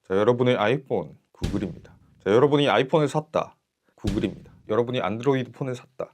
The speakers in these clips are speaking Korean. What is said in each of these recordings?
자, 여러분의 아이폰 구글입니다. 자, 여러분이 아이폰을 샀다 구글입니다. 여러분이 안드로이드 폰을 샀다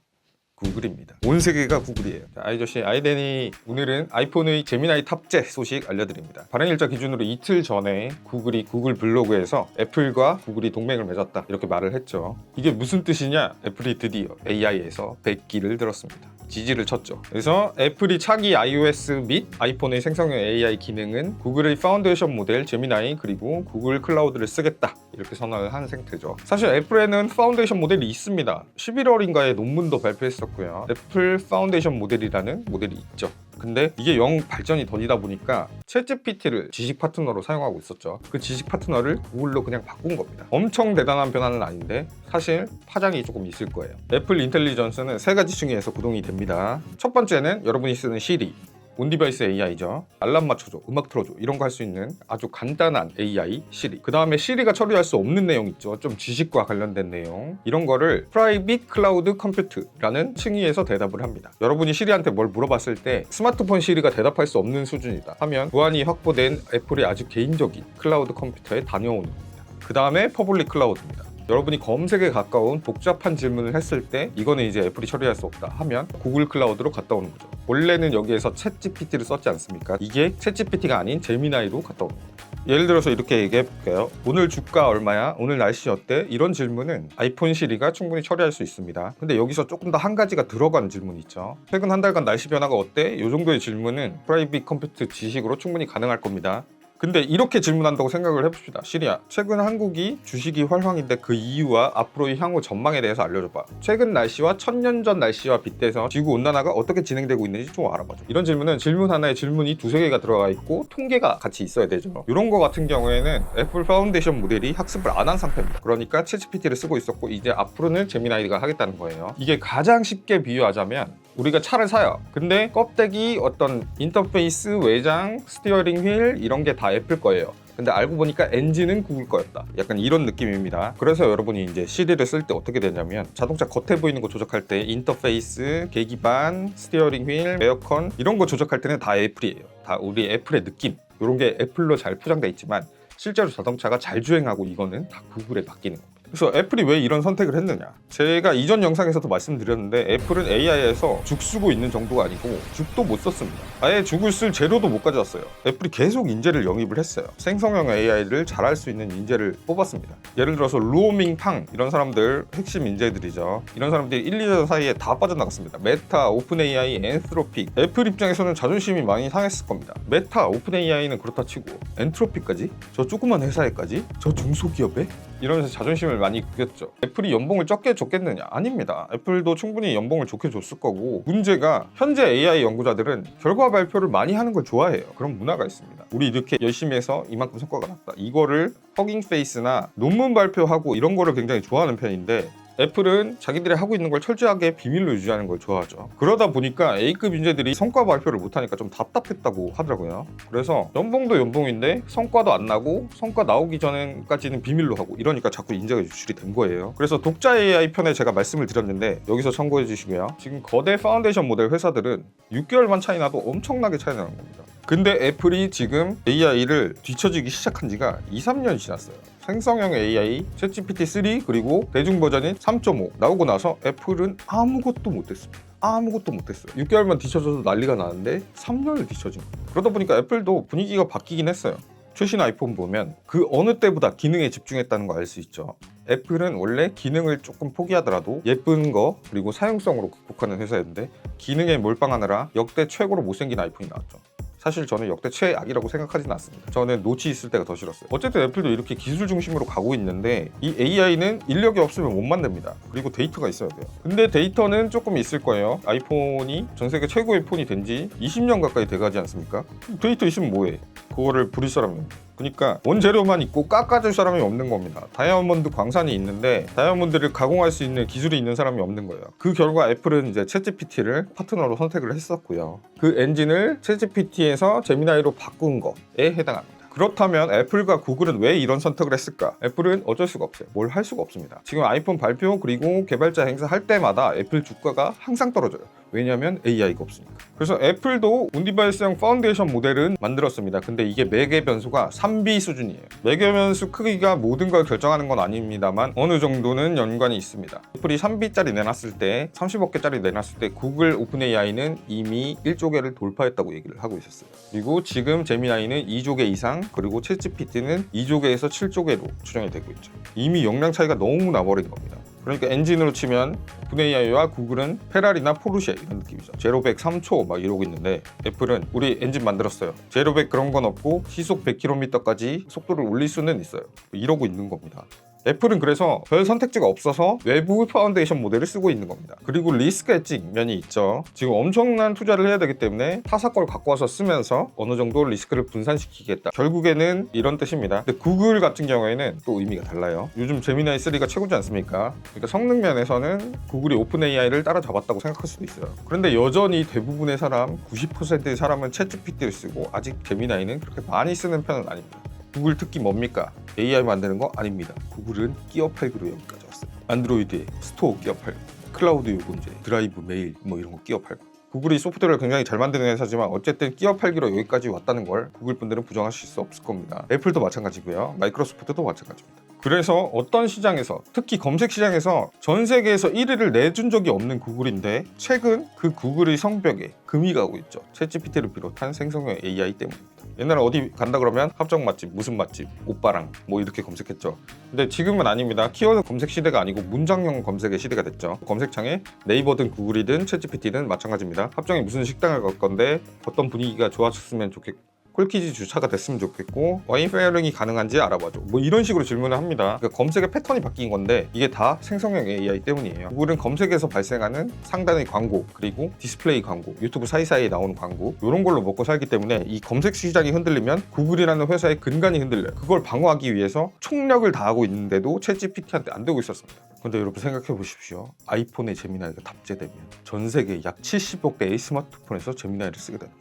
구글입니다. 온 세계가 구글이에요. 자, 아이저씨 아이덴이 오늘은 아이폰의 제미나이 탑재 소식 알려드립니다. 발행일자 기준으로 이틀 전에 구글이 구글 블로그에서 애플과 구글이 동맹을 맺었다 이렇게 말을 했죠. 이게 무슨 뜻이냐? 애플이 드디어 AI에서 100기를 들었습니다. 지지를 쳤죠. 그래서 애플이 차기 iOS 및 아이폰의 생성형 AI 기능은 구글의 파운데이션 모델 제미나이 그리고 구글 클라우드를 쓰겠다 이렇게 선언을 한 상태죠. 사실 애플에는 파운데이션 모델이 있습니다. 11월인가에 논문도 발표했었고요. 애플 파운데이션 모델이라는 모델이 있죠. 근데 이게 영 발전이 더디다 보니까 챗GPT를 지식 파트너로 사용하고 있었죠. 그 지식 파트너를 구글로 그냥 바꾼 겁니다. 엄청 대단한 변화는 아닌데 사실 파장이 조금 있을 거예요. 애플 인텔리전스는 세 가지 층위에서 구동이 됩니다. 첫 번째는 여러분이 쓰는 시리, 온디바이스 AI죠. 알람 맞춰줘, 음악 틀어줘 이런 거 할 수 있는 아주 간단한 AI 시리. 그 다음에 시리가 처리할 수 없는 내용 있죠. 좀 지식과 관련된 내용. 이런 거를 프라이빗 클라우드 컴퓨트라는 층위에서 대답을 합니다. 여러분이 시리한테 뭘 물어봤을 때 스마트폰 시리가 대답할 수 없는 수준이다 하면 보안이 확보된 애플의 아주 개인적인 클라우드 컴퓨터에 다녀오는 겁니다. 그 다음에 퍼블릭 클라우드입니다. 여러분이 검색에 가까운 복잡한 질문을 했을 때 이거는 이제 애플이 처리할 수 없다 하면 구글 클라우드로 갔다 오는 거죠. 원래는 여기에서 챗GPT를 썼지 않습니까? 이게 챗GPT가 아닌 제미나이로 갔다 오는 겁니다. 예를 들어서 이렇게 얘기해 볼게요. 오늘 주가 얼마야? 오늘 날씨 어때? 이런 질문은 아이폰 시리가 충분히 처리할 수 있습니다. 근데 여기서 조금 더 한 가지가 들어간 질문이 있죠. 최근 한 달간 날씨 변화가 어때? 이 정도의 질문은 프라이빗 컴퓨트 지식으로 충분히 가능할 겁니다. 근데 이렇게 질문한다고 생각을 해봅시다. 시리야, 최근 한국이 주식이 활황인데 그 이유와 앞으로의 향후 전망에 대해서 알려줘봐. 최근 날씨와 1000년 전 날씨와 빗대서 지구온난화가 어떻게 진행되고 있는지 좀 알아봐줘. 이런 질문은 질문 하나에 질문이 두세 개가 들어가 있고 통계가 같이 있어야 되죠. 이런 거 같은 경우에는 애플 파운데이션 모델이 학습을 안 한 상태입니다. 그러니까 챗GPT를 쓰고 있었고 이제 앞으로는 제미나이가 하겠다는 거예요. 이게 가장 쉽게 비유하자면 우리가 차를 사요. 근데 껍데기, 어떤 인터페이스, 외장, 스티어링 휠 이런 게 다 애플 거예요. 근데 알고 보니까 엔진은 구글 거였다. 약간 이런 느낌입니다. 그래서 여러분이 이제 시리를 쓸 때 어떻게 되냐면 자동차 겉에 보이는 거 조작할 때 인터페이스, 계기반, 스티어링 휠, 에어컨 이런 거 조작할 때는 다 애플이에요. 다 우리 애플의 느낌. 이런 게 애플로 잘 포장돼 있지만 실제로 자동차가 잘 주행하고 이거는 다 구글에 맡기는 겁니다. 그래서 애플이 왜 이런 선택을 했느냐, 제가 이전 영상에서도 말씀드렸는데 애플은 AI에서 죽 쓰고 있는 정도가 아니고 죽도 못 썼습니다. 아예 죽을 쓸 재료도 못 가져왔어요. 애플이 계속 인재를 영입을 했어요. 생성형 AI를 잘할 수 있는 인재를 뽑았습니다. 예를 들어서 루오밍 팡 이런 사람들 핵심 인재들이죠. 이런 사람들이 1, 2년 사이에 다 빠져나갔습니다. 메타, 오픈 AI, 엔트로픽. 애플 입장에서는 자존심이 많이 상했을 겁니다. 메타, 오픈 AI는 그렇다 치고 엔트로픽까지? 저 조그만 회사에까지? 저 중소기업에? 이러면서 자존심을 많이 구겼죠. 애플이 연봉을 적게 줬겠느냐? 아닙니다. 애플도 충분히 연봉을 좋게 줬을 거고, 문제가 현재 AI 연구자들은 결과 발표를 많이 하는 걸 좋아해요. 그런 문화가 있습니다. 우리 이렇게 열심히 해서 이만큼 성과가 났다. 이거를 허깅 페이스나 논문 발표하고 이런 거를 굉장히 좋아하는 편인데 애플은 자기들이 하고 있는 걸 철저하게 비밀로 유지하는 걸 좋아하죠. 그러다 보니까 A급 인재들이 성과 발표를 못하니까 좀 답답했다고 하더라고요. 그래서 연봉도 연봉인데 성과도 안 나고 성과 나오기 전까지는 비밀로 하고 이러니까 자꾸 인재가 유출이 된 거예요. 그래서 독자 AI 편에 제가 말씀을 드렸는데 여기서 참고해 주시고요. 지금 거대 파운데이션 모델 회사들은 6개월만 차이 나도 엄청나게 차이 나는 겁니다. 근데 애플이 지금 AI를 뒤처지기 시작한 지가 2, 3년이 지났어요. 생성형 AI, 챗GPT3 그리고 대중 버전인 3.5 나오고 나서 애플은 아무것도 못했습니다. 아무것도 못했어요. 6개월만 뒤쳐져도 난리가 나는데 3년을 뒤쳐진 겁니다. 그러다 보니까 애플도 분위기가 바뀌긴 했어요. 최신 아이폰 보면 그 어느 때보다 기능에 집중했다는 거 알 수 있죠. 애플은 원래 기능을 조금 포기하더라도 예쁜 거 그리고 사용성으로 극복하는 회사였는데 기능에 몰빵하느라 역대 최고로 못생긴 아이폰이 나왔죠. 사실 저는 역대 최악이라고 생각하지는 않습니다. 저는 노치 있을 때가 더 싫었어요. 어쨌든 애플도 이렇게 기술 중심으로 가고 있는데 이 AI는 인력이 없으면 못 만듭니다. 그리고 데이터가 있어야 돼요. 근데 데이터는 조금 있을 거예요. 아이폰이 전 세계 최고의 폰이 된 지 20년 가까이 돼가지 않습니까? 데이터 있으면 뭐해? 그거를 부릴 사람이 없는 거예요. 그러니까 원재료만 있고 깎아줄 사람이 없는 겁니다. 다이아몬드 광산이 있는데 다이아몬드를 가공할 수 있는 기술이 있는 사람이 없는 거예요. 그 결과 애플은 이제 챗GPT를 파트너로 선택을 했었고요. 그 엔진을 챗GPT에서 제미나이로 바꾼 거에 해당합니다. 그렇다면 애플과 구글은 왜 이런 선택을 했을까? 애플은 어쩔 수가 없어요. 뭘 할 수가 없습니다. 지금 아이폰 발표 그리고 개발자 행사 할 때마다 애플 주가가 항상 떨어져요. 왜냐하면 AI가 없으니까. 그래서 애플도 온디바이스형 파운데이션 모델은 만들었습니다. 근데 이게 매개 변수가 3B 수준이에요. 매개 변수 크기가 모든 걸 결정하는 건 아닙니다만 어느 정도는 연관이 있습니다. 애플이 3B짜리 내놨을 때 30억 개짜리 내놨을 때 구글 오픈 AI는 이미 1조 개를 돌파했다고 얘기를 하고 있었어요. 그리고 지금 제미나이는 2조 개 이상, 그리고 챗GPT는 2조 개에서 7조 개로 추정이 되고 있죠. 이미 용량 차이가 너무 나버린 겁니다. 그러니까 엔진으로 치면 오픈AI와 구글은 페라리나 포르쉐 이런 느낌이죠. 제로백 3초 막 이러고 있는데 애플은 우리 엔진 만들었어요. 제로백 그런 건 없고 시속 100km까지 속도를 올릴 수는 있어요. 이러고 있는 겁니다. 애플은 그래서 별 선택지가 없어서 외부 파운데이션 모델을 쓰고 있는 겁니다. 그리고 리스크 해칭 면이 있죠. 지금 엄청난 투자를 해야 되기 때문에 타사 걸 갖고 와서 쓰면서 어느 정도 리스크를 분산시키겠다. 결국에는 이런 뜻입니다. 근데 구글 같은 경우에는 또 의미가 달라요. 요즘 제미나이 3가 최고지 않습니까? 그러니까 성능 면에서는 구글이 오픈 AI를 따라잡았다고 생각할 수도 있어요. 그런데 여전히 대부분의 사람, 90%의 사람은 챗GPT를 쓰고 아직 제미나이는 그렇게 많이 쓰는 편은 아닙니다. 구글 특기 뭡니까? AI 만드는 거 아닙니다. 구글은 끼어 팔기로 여기까지 왔어요. 안드로이드에 스토어 끼어 팔고, 클라우드 요금제, 드라이브 메일 뭐 이런 거 끼어 팔고. 구글이 소프트웨어를 굉장히 잘 만드는 회사지만 어쨌든 끼어 팔기로 여기까지 왔다는 걸 구글 분들은 부정하실 수 없을 겁니다. 애플도 마찬가지고요. 마이크로소프트도 마찬가지입니다. 그래서 어떤 시장에서, 특히 검색 시장에서 전 세계에서 1위를 내준 적이 없는 구글인데 최근 그 구글의 성벽에 금이 가고 있죠. 챗GPT를 비롯한 생성형 AI 때문입니다. 옛날에 어디 간다 그러면 합정 맛집, 무슨 맛집, 오빠랑 뭐 이렇게 검색했죠. 근데 지금은 아닙니다. 키워드 검색 시대가 아니고 문장형 검색의 시대가 됐죠. 검색창에 네이버든 구글이든 챗GPT든 마찬가지입니다. 합정에 무슨 식당을 갈 건데 어떤 분위기가 좋아졌으면 좋겠고, 콜키지 주차가 됐으면 좋겠고, 와인 페어링이 가능한지 알아봐줘, 뭐 이런 식으로 질문을 합니다. 그러니까 검색의 패턴이 바뀐 건데 이게 다 생성형 AI 때문이에요. 구글은 검색에서 발생하는 상단의 광고, 그리고 디스플레이 광고, 유튜브 사이사이에 나오는 광고, 이런 걸로 먹고 살기 때문에 이 검색 시장이 흔들리면 구글이라는 회사의 근간이 흔들려요. 그걸 방어하기 위해서 총력을 다하고 있는데도 챗GPT한테 안 되고 있었습니다. 근데 여러분 생각해 보십시오. 아이폰에 제미나이가 탑재되면 전 세계 약 70억 대의 스마트폰에서 제미나이를 쓰게 되는 거예요.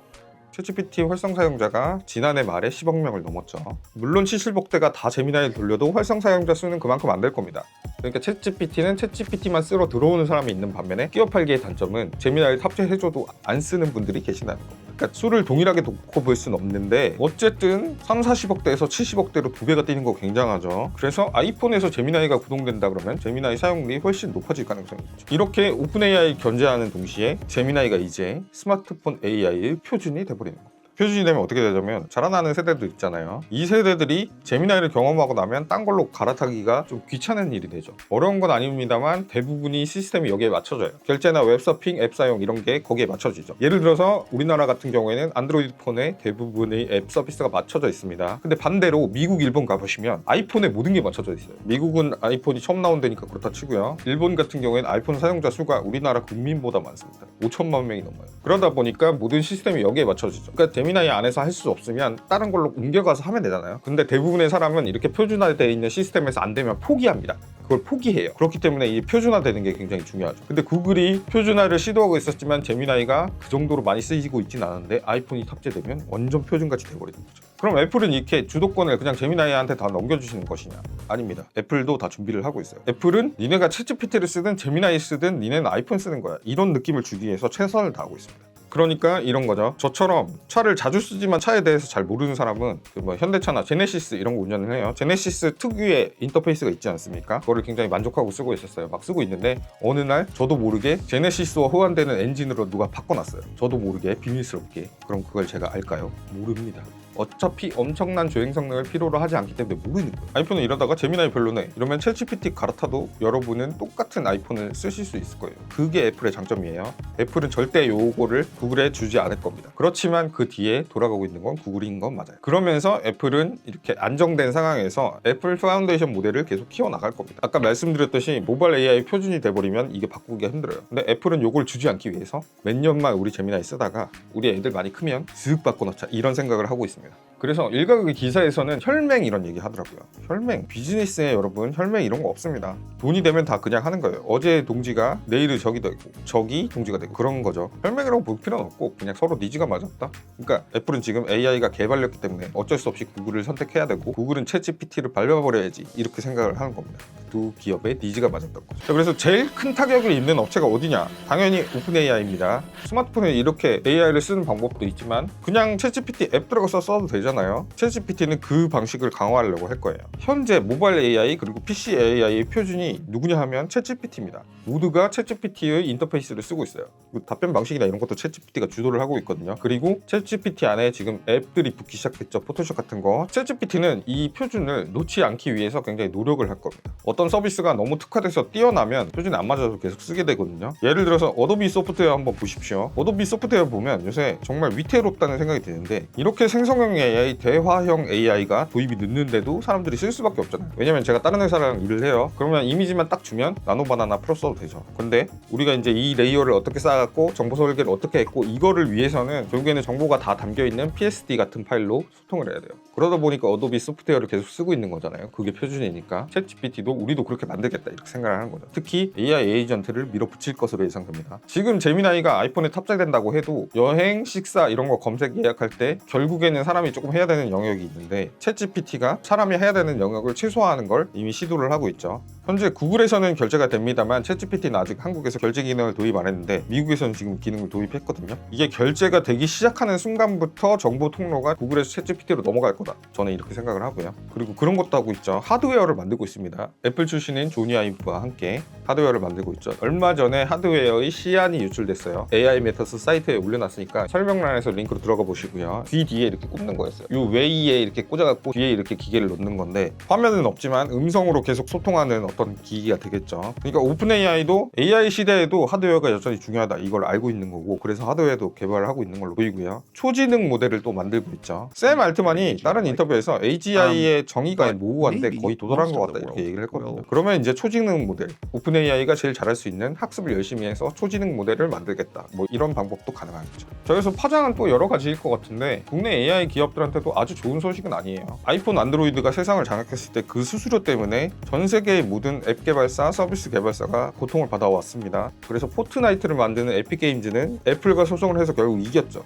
챗GPT 활성 사용자가 지난해 말에 10억 명을 넘었죠. 물론 70억대가 다 제미나이를 돌려도 활성 사용자 수는 그만큼 안 될 겁니다. 그러니까 챗GPT는 챗GPT만 쓰러 들어오는 사람이 있는 반면에 끼어 팔기의 단점은 제미나이를 탑재해줘도 안 쓰는 분들이 계신다는 겁니다. 그러니까 수를 동일하게 놓고 볼 수는 없는데 어쨌든 3, 40억대에서 70억대로 2배가 뛰는 거 굉장하죠. 그래서 아이폰에서 제미나이가 구동된다 그러면 제미나이 사용률이 훨씬 높아질 가능성이 있죠. 이렇게 오픈 AI 견제하는 동시에 제미나이가 이제 스마트폰 AI의 표준이 돼버리는 겁니다. 표준이 되면 어떻게 되냐면 자라나는 세대들 있잖아요. 이 세대들이 제미나이를 경험하고 나면 딴 걸로 갈아타기가 좀 귀찮은 일이 되죠. 어려운 건 아닙니다만 대부분이 시스템이 여기에 맞춰져요. 결제나 웹서핑, 앱 사용 이런 게 거기에 맞춰지죠. 예를 들어서 우리나라 같은 경우에는 안드로이드 폰에 대부분의 앱 서비스가 맞춰져 있습니다. 근데 반대로 미국, 일본 가보시면 아이폰에 모든 게 맞춰져 있어요. 미국은 아이폰이 처음 나온 데니까 그렇다 치고요. 일본 같은 경우에는 아이폰 사용자 수가 우리나라 국민보다 많습니다. 5천만 명이 넘어요. 그러다 보니까 모든 시스템이 여기에 맞춰지죠. 그러니까 제미나이 안에서 할 수 없으면 다른 걸로 옮겨가서 하면 되잖아요. 근데 대부분의 사람은 이렇게 표준화되어 있는 시스템에서 안 되면 포기합니다. 그걸 포기해요. 그렇기 때문에 이 표준화되는 게 굉장히 중요하죠. 근데 구글이 표준화를 시도하고 있었지만 제미나이가 그 정도로 많이 쓰이고 있진 않은데 아이폰이 탑재되면 완전 표준같이 돼버리는 거죠. 그럼 애플은 이렇게 주도권을 그냥 제미나이한테 다 넘겨주시는 것이냐? 아닙니다. 애플도 다 준비를 하고 있어요. 애플은 니네가 챗GPT를 쓰든 제미나이 쓰든 니네는 아이폰 쓰는 거야, 이런 느낌을 주기 위해서 최선을 다하고 있습니다. 그러니까 이런 거죠. 저처럼 차를 자주 쓰지만 차에 대해서 잘 모르는 사람은 뭐 현대차나 제네시스 이런 거 운전을 해요. 제네시스 특유의 인터페이스가 있지 않습니까? 그거를 굉장히 만족하고 쓰고 있었어요. 막 쓰고 있는데 어느 날 저도 모르게 제네시스와 호환되는 엔진으로 누가 바꿔놨어요. 저도 모르게 비밀스럽게. 그럼 그걸 제가 알까요? 모릅니다. 어차피 엄청난 주행 성능을 필요로 하지 않기 때문에 모르는 거예요. 아이폰은 이러다가 제미나이 별로네 이러면 챗GPT 갈아타도 여러분은 똑같은 아이폰을 쓰실 수 있을 거예요. 그게 애플의 장점이에요. 애플은 절대 요거를 구글에 주지 않을 겁니다. 그렇지만 그 뒤에 돌아가고 있는 건 구글인 건 맞아요. 그러면서 애플은 이렇게 안정된 상황에서 애플 파운데이션 모델을 계속 키워나갈 겁니다. 아까 말씀드렸듯이 모바일 AI 표준이 돼버리면 이게 바꾸기가 힘들어요. 근데 애플은 요걸 주지 않기 위해서 몇 년만 우리 제미나이 쓰다가 우리 애들 많이 크면 슥 바꿔놓자 이런 생각을 하고 있습니다. 그래서 일각의 기사에서는 혈맹 이런 얘기 하더라고요. 혈맹, 비즈니스에 여러분 혈맹 이런 거 없습니다. 돈이 되면 다 그냥 하는 거예요. 어제 동지가 내일은 적이 되고 적이 동지가 되고 그런 거죠. 혈맹이라고 볼 필요는 없고 그냥 서로 니즈가 맞았다. 그러니까 애플은 지금 AI가 개발렸기 때문에 어쩔 수 없이 구글을 선택해야 되고 구글은 챗GPT를 밟아버려야지 이렇게 생각을 하는 겁니다. 두 기업의 니즈가 맞았던 거죠. 자, 그래서 제일 큰 타격을 입는 업체가 어디냐? 당연히 오픈AI입니다. 스마트폰에 이렇게 AI를 쓰는 방법도 있지만 그냥 챗GPT 앱 들어가서 써도 되잖아요. 챗GPT는 그 방식을 강화하려고 할 거예요. 현재 모바일 AI 그리고 PC AI의 표준이 누구냐 하면 챗GPT입니다. 모두가 챗GPT의 인터페이스를 쓰고 있어요. 답변 방식이나 이런 것도 챗GPT가 주도를 하고 있거든요. 그리고 챗GPT 안에 지금 앱들이 붙기 시작했죠. 포토샵 같은 거. 챗GPT는 이 표준을 놓지 않기 위해서 굉장히 노력을 할 겁니다. 어떤 서비스가 너무 특화돼서 뛰어나면 표준이 안 맞아서 계속 쓰게 되거든요. 예를 들어서 어도비 소프트웨어 한번 보십시오. 어도비 소프트웨어 보면 요새 정말 위태롭다는 생각이 드는데 이렇게 생성형 AI, 대화형 AI가 도입이 늦는데도 사람들이 쓸 수밖에 없잖아요. 왜냐면 제가 다른 회사랑 일을 해요. 그러면 이미지만 딱 주면 나노바나나 풀어 써도 되죠. 근데 우리가 이제 이 레이어를 어떻게 쌓았고 정보 설계를 어떻게 했고 이거를 위해서는 결국에는 정보가 다 담겨있는 PSD 같은 파일로 소통을 해야 돼요. 그러다 보니까 어도비 소프트웨어를 계속 쓰고 있는 거잖아요. 그게 표준이니까 챗GPT도 우리도 그렇게 만들겠다 이렇게 생각을 하는 거죠. 특히 AI 에이전트를 밀어붙일 것으로 예상됩니다. 지금 제미나이가 아이폰에 탑재된다고 해도 여행, 식사 이런 거 검색 예약할 때 결국에는 사람이 조금 해야 되는 영역이 있는데 챗GPT가 사람이 해야 되는 영역을 최소화하는 걸 이미 시도를 하고 있죠. 현재 구글에서는 결제가 됩니다만 챗GPT는 아직 한국에서 결제 기능을 도입 안 했는데 미국에서는 지금 기능을 도입했거든요. 이게 결제가 되기 시작하는 순간부터 정보 통로가 구글에서 챗GPT로 넘어갈 거다. 저는 이렇게 생각을 하고요. 그리고 그런 것도 하고 있죠. 하드웨어를 만들고 있습니다. 애플 출신인 조니 아이브와 함께 하드웨어를 만들고 있죠. 얼마 전에 하드웨어의 시안이 유출됐어요. AI 메타스 사이트에 올려놨으니까 설명란에서 링크로 들어가 보시고요. 귀 뒤에 이렇게 꼽는 거였어요. 이 웨이에 이렇게 꽂아갖고 뒤에 이렇게 기계를 놓는 건데 화면은 없지만 음성으로 계속 소통하는 어떤 기기가 되겠죠. 그러니까 오픈 AI도 AI 시대에도 하드웨어가 여전히 중요하다 이걸 알고 있는 거고 그래서 하드웨어도 개발을 하고 있는 걸로 보이고요. 초지능 모델을 또 만들고 있죠. 샘 알트만이 다른 인터뷰에서 AGI의 정의가 모호한데 거의 도달한 것 같다 이렇게 얘기를 했거든요. 그러면 이제 초지능 모델, 오픈 AI가 제일 잘할 수 있는 학습을 열심히 해서 초지능 모델을 만들겠다 뭐 이런 방법도 가능한 거죠. 저기서 파장은 또 여러 가지일 것 같은데 국내 AI 기업들한테도 아주 좋은 소식은 아니에요. 아이폰 안드로이드가 세상을 장악했을 때 그 수수료 때문에 전 세계의 모든 앱 개발사, 서비스 개발사가 고통을 받아왔습니다. 그래서 포트나이트를 만드는 에픽게임즈는 애플과 소송을 해서 결국 이겼죠.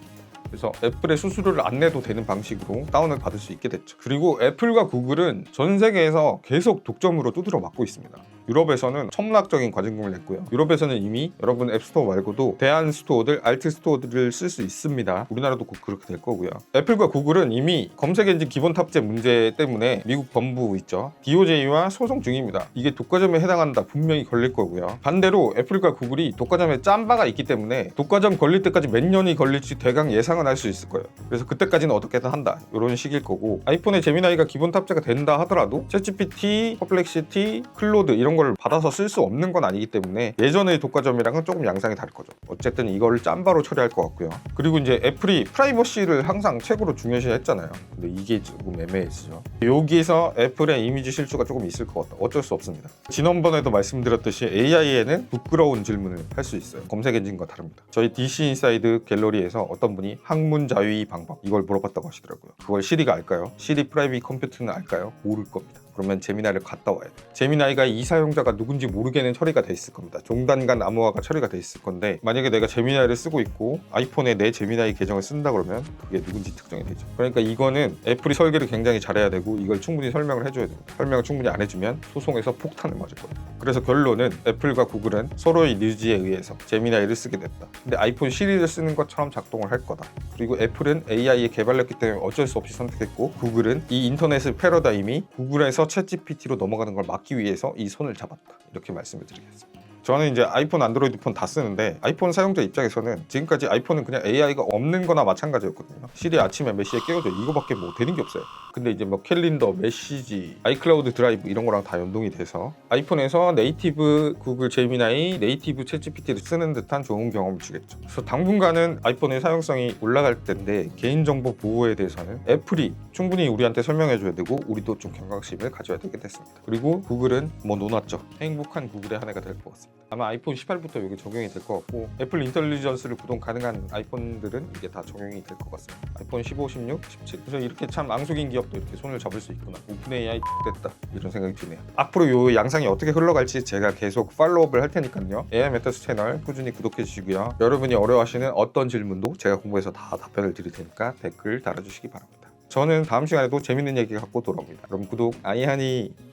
그래서 애플의 수수료를 안 내도 되는 방식으로 다운을 받을 수 있게 됐죠. 그리고 애플과 구글은 전 세계에서 계속 독점으로 두드려 맞고 있습니다. 유럽에서는 천문학적인 과징금을 냈고요. 유럽에서는 이미 여러분 앱스토어 말고도 대안 스토어들, 알트 스토어들을 쓸 수 있습니다. 우리나라도 곧 그렇게 될 거고요. 애플과 구글은 이미 검색 엔진 기본 탑재 문제 때문에 미국 법무부 있죠. DOJ와 소송 중입니다. 이게 독과점에 해당한다 분명히 걸릴 거고요. 반대로 애플과 구글이 독과점에 짬바가 있기 때문에 독과점 걸릴 때까지 몇 년이 걸릴지 대강 예상은 할 수 있을 거예요. 그래서 그때까지는 어떻게든 한다 이런 식일 거고 아이폰에 제미나이가 기본 탑재가 된다 하더라도 챗GPT, 퍼플렉시티, 클로드 이런 걸 받아서 쓸 수 없는 건 아니기 때문에 예전의 독과점이랑은 조금 양상이 다를 거죠. 어쨌든 이거를 짬바로 처리할 것 같고요. 그리고 이제 애플이 프라이버시를 항상 최고로 중요시 했잖아요. 근데 이게 조금 애매해지죠. 여기에서 애플의 이미지 실수가 조금 있을 것 같다. 어쩔 수 없습니다. 지난번에도 말씀드렸듯이 AI에는 부끄러운 질문을 할 수 있어요. 검색 엔진과 다릅니다. 저희 DC 인사이드 갤러리에서 어떤 분이 학문 자유의 방법 이걸 물어봤다고 하시더라고요. 그걸 시리가 알까요? 시리 프라이빗 컴퓨터는 알까요? 모를 겁니다. 그러면 제미나이를 갔다 와야 돼. 제미나이가 이 사용자가 누군지 모르게는 처리가 돼 있을 겁니다. 종단간 암호화가 처리가 돼 있을 건데 만약에 내가 제미나이를 쓰고 있고 아이폰에 내 제미나이 계정을 쓴다 그러면 그게 누군지 특정이 되죠. 그러니까 이거는 애플이 설계를 굉장히 잘해야 되고 이걸 충분히 설명을 해줘야 됩니다. 설명을 충분히 안 해주면 소송에서 폭탄을 맞을 거예요. 그래서 결론은 애플과 구글은 서로의 니즈에 의해서 제미나이를 쓰게 됐다. 근데 아이폰 시리를 쓰는 것처럼 작동을 할 거다. 그리고 애플은 AI에 개발했기 때문에 어쩔 수 없이 선택했고 구글은 이 인터넷의 패러다임이 구글에서 챗GPT로 넘어가는 걸 막기 위해서 이 손을 잡았다. 이렇게 말씀을 드리겠습니다. 저는 이제 아이폰, 안드로이드 폰 다 쓰는데 아이폰 사용자 입장에서는 지금까지 아이폰은 그냥 AI가 없는 거나 마찬가지였거든요. 시리 아침에 몇 시에 깨워줘 이거밖에 뭐 되는 게 없어요. 근데 이제 뭐 캘린더, 메시지, 아이클라우드 드라이브 이런 거랑 다 연동이 돼서 아이폰에서 네이티브 구글 제미나이, 네이티브 챗GPT를 쓰는 듯한 좋은 경험을 주겠죠. 그래서 당분간은 아이폰의 사용성이 올라갈 텐데 개인정보 보호에 대해서는 애플이 충분히 우리한테 설명해줘야 되고 우리도 좀 경각심을 가져야 되게 됐습니다. 그리고 구글은 뭐 놓았죠. 행복한 구글의 한 해가 될 것 같습니다. 아마 아이폰 18부터 이게 적용이 될 것 같고 애플 인텔리전스를 구동 가능한 아이폰들은 이게 다 적용이 될 것 같습니다. 아이폰 15, 16, 17. 그래서 이렇게 참 앙숙인 기업도 이렇게 손을 잡을 수 있구나. 오픈 AI 됐다 이런 생각이 드네요. 앞으로 요 양상이 어떻게 흘러갈지 제가 계속 팔로우업을 할 테니까요. AI 메타스 채널 꾸준히 구독해 주시고요. 여러분이 어려워하시는 어떤 질문도 제가 공부해서 다 답변을 드릴 테니까 댓글 달아주시기 바랍니다. 저는 다음 시간에도 재밌는 얘기 갖고 돌아옵니다. 그럼 구독 아이하니